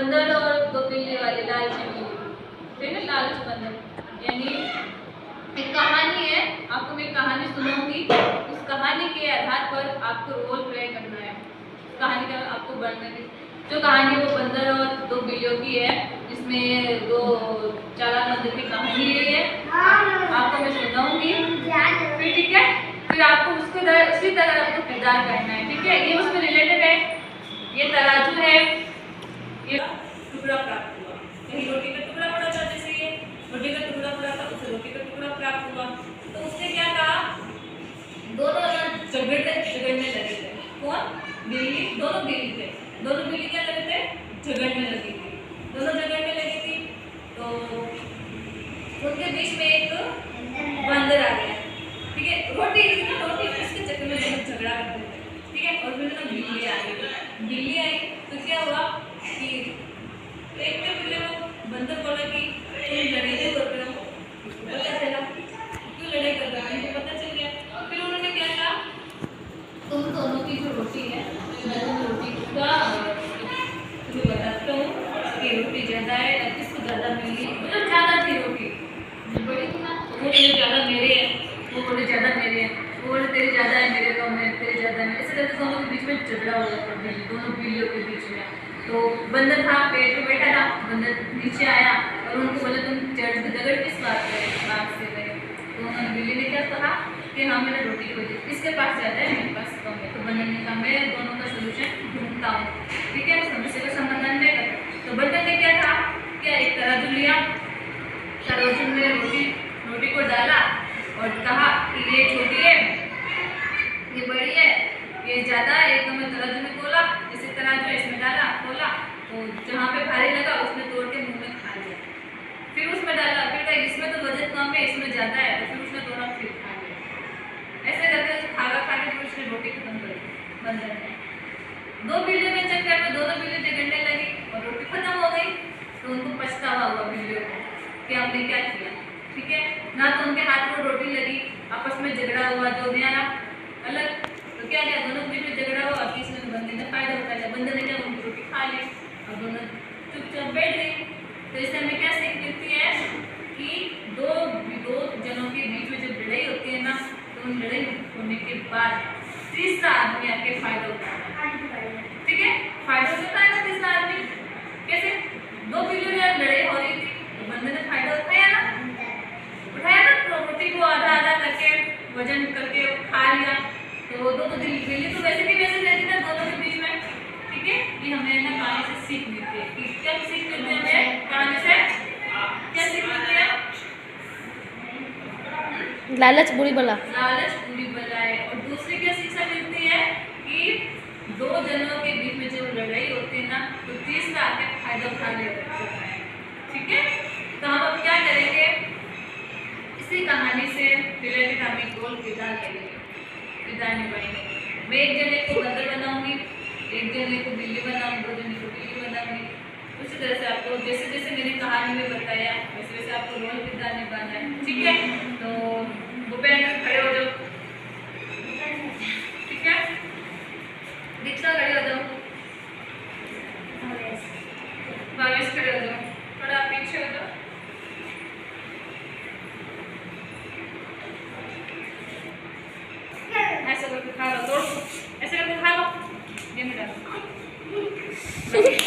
बंदर और दो बिल्ली वाले लालची बिल्ली, ठीक है, लालच बंदर। यानी एक कहानी है, आपको मैं कहानी सुनाऊंगी, उस कहानी के आधार पर आपको रोल प्ले करना है। कहानी का आपको वर्णन है। जो कहानी वो बंदर और दो बिल्लियों की है, जिसमें दो चालाक बंदर की कहानी है। आपको मैं सुनाऊंगी, फिर ठीक है, फिर आपको उसी तरह आपको किरदार करना है, ठीक है। ये उसमें रिलेटेड है। ये तराजू है, ये टुकड़ा प्राप्त हुआ, कहीं रोटी का टुकड़ा पड़ा था, जैसे ये रोटी का टुकड़ा पड़ा था, उसे रोटी का टुकड़ा प्राप्त हुआ। तो उसने क्या कहा, दोनों झगड़ने लगे थे। कौन? बिल्ली, दोनों बिल्ली थे, दोनों बिल्ली क्या लगे थे, झगड़ने लगी थी, दोनों झगड़ने लगी थी। तो उनके बीच में एक बंदर आ गया, ठीक है, रोटी इसके चक्कर में दोनों झगड़ा करते थे, ठीक है। और फिर बिल्ली आ गई, बिल्ली आई तो क्या हुआ कि एक के बिल्ली को बंदर बोला कि तुम लड़ाई क्यों कर रहे हो, पता चला क्यों लड़ाई कर रहे हो, उनको पता चल गया। फिर उन्होंने क्या कहा, तुम दोनों की जो रोटी है, रोटी का तुम्हें बताता हूँ कि रोटी ज़्यादा है, किसको ज़्यादा मिली, मतलब ज़्यादा थी रोटी, बड़ी थी ना, वो बोले ज़्यादा मेरे है, वो बोले ज़्यादा मेरे है, वो बोले तेरी ज़्यादा है, मेरे कम है, तेरी ज़्यादा है। ऐसे करके दोनों के बीच में झगड़ा हो जाता है, दोनों बिल्लियों के बीच में। तो बंदर था, पेड़ पे बैठा था, बंदर नीचे आया और उनको बोले तुम झगड़ किस बात से गए। तो उन्होंने, बिल्ली ने क्या कहा कि हाँ मैंने रोटी को दी, किसके पास ज़्यादा है, मेरे पास कम है। तो बंदर ने कहा मैं दोनों का सोल्यूशन ढूंढता हूँ, ठीक है, समस्या का समाधान देगा। तो बंदर ने क्या कहा, क्या एक तराजू लिया, तराजू में रोटी को डाला और कहा कि ये छोटी है, ये बड़ी है, ये ज़्यादा है, तो मैं तराजू में तोला, जैसे तराजू है इसमें डाला, तोला, तो जहाँ पे भारी लगा उसमें तोड़ के मुँह में खा लिया। फिर उसमें डाला, फिर कहा इसमें तो वजन कम है, इसमें ज़्यादा है, तो फिर उसने तोड़ा, फिर खा लिया। ऐसे करके खा के फिर उसने रोटी खत्म कर दी बंदर ने। दो बिल्लियों के चक्कर में दोनों बिल्ली झगड़ने लगी और रोटी खत्म हो गई। तो उनको पछतावा हुआ बिल्लियों को कि हमने क्या किया, ठीक है ना। तो उनके हाथ में रोटी लगी, आपस में झगड़ा हुआ, जो नया अलग, तो क्या किया, दोनों बीच में झगड़ा हुआ, तीसरे बंदे ने फायदा उठा लिया, बंदर ने क्या उनकी रोटी खा ली और दोनों चुपचाप बैठ गई। तो इससे हमें क्या सीख मिलती है कि दो जनों के बीच में जब लड़ाई होती है ना, तो उन लड़ाई होने के बाद तीसरा आदमी आके फायदा उठाता है, ठीक है, फायदा उठाता है ना तीसरा आदमी। कैसे? दो बिल्लियों में लड़ाई हो रही थी, तो बंदर ने फायदा उठाया ना, तो रोटी को आधा आधा करके वजन करके खा लिया। तो दो बिल्ली तो वैसे की वैसे रहती ना दोनों के बीच में, ठीक है। ये हमें ना कहानी से सीख मिलती है कि क्या सीख मिलती है हमें कहानी से, क्या सीख मिलती है, लालच बुरी बला, लालच बुरी बला है। और दूसरी क्या शिक्षा मिलती है कि दो जनों के बीच में जब लड़ाई होती है ना, तो तीसरा आके फायदा उठा लेता है, ठीक है। तो हम अब क्या करेंगे, इसी कहानी से रिलेटेड हम एक रोल किरदार निभाएंगे। मैं एक जने को बंदर बनाऊंगी, एक जने को बिल्ली बनाऊंगी, दो जने को बिल्ली बनाऊंगी। उसी तरह से आपको जैसे जैसे मैंने कहानी में बताया वैसे वैसे आपको रोल किरदार निभाना है, ठीक है। तो भूपेंद्र खड़े हो जाओ, ठीक है, दीक्षा खड़े हो जाओ, भावेश खड़े हो जाओ, थोड़ा पीछे हो जाओ, ऐसे करके खा लो, तोड़ ऐसे करके खा लो, ये मेरा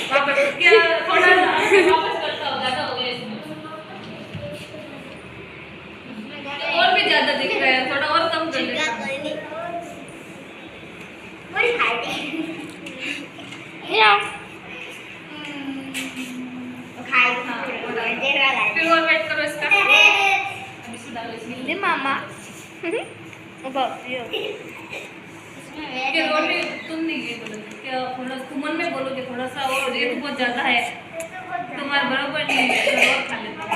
वापस क्या थोड़ा वापस करता हो, ज़्यादा हो गया इसमें, और भी ज़्यादा दिख रहा है, थोड़ा और कम कर लेते फिर और वेट करो इसका, अभी से डालो इसमें मामा कि रोटी तुम नहीं ये बोलो क्या, थोड़ा तुम मन में बोलोगे थोड़ा सा और, ये तो बहुत ज़्यादा है, तुम्हारे बराबर नहीं है, थोड़ा और खा लेता हूँ।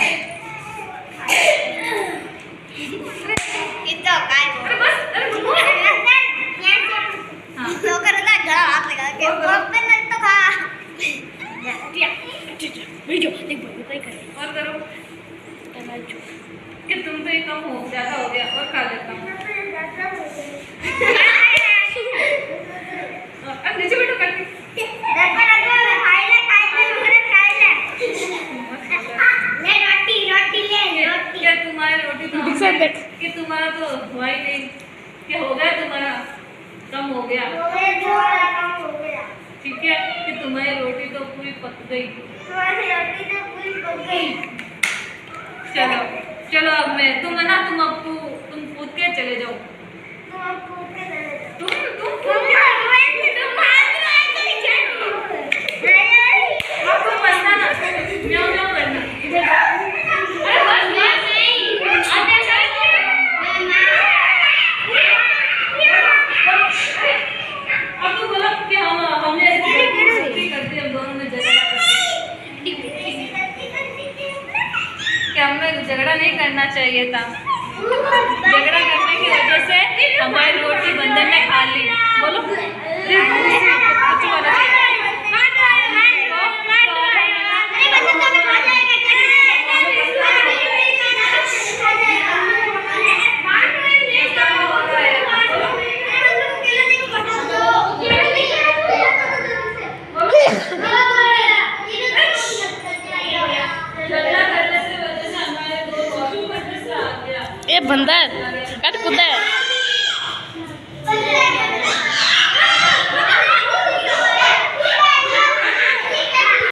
अरे बस, अरे बोलो हाँ, और करो कि तुम तो ये कम हो, ज़्यादा हो गया, और खा लेता हूँ। अब नीचे बैठो करके तुम्हारी रोटी तो पूरी पक गई। तुम्हारी रोटी तो पूरी पक गई। चलो चलो अब मैं तुम है ना तुम कूद के चले जाओ। तुम अब कूद के चले जाओ। तुम तुम भाग रहे आपको मस्ता ना म्याऊं म्याऊं करना। इधर जाओ। अरे बस बस अब तो बोलो कि हमने ऐसे करते हम दोनों में झगड़ा कि हमें झगड़ा नहीं करना चाहिए था। झगड़ा करने की वजह से हमारी रोटी बंदर ने खा ली। बोलो ए बंदर कट कुदा है।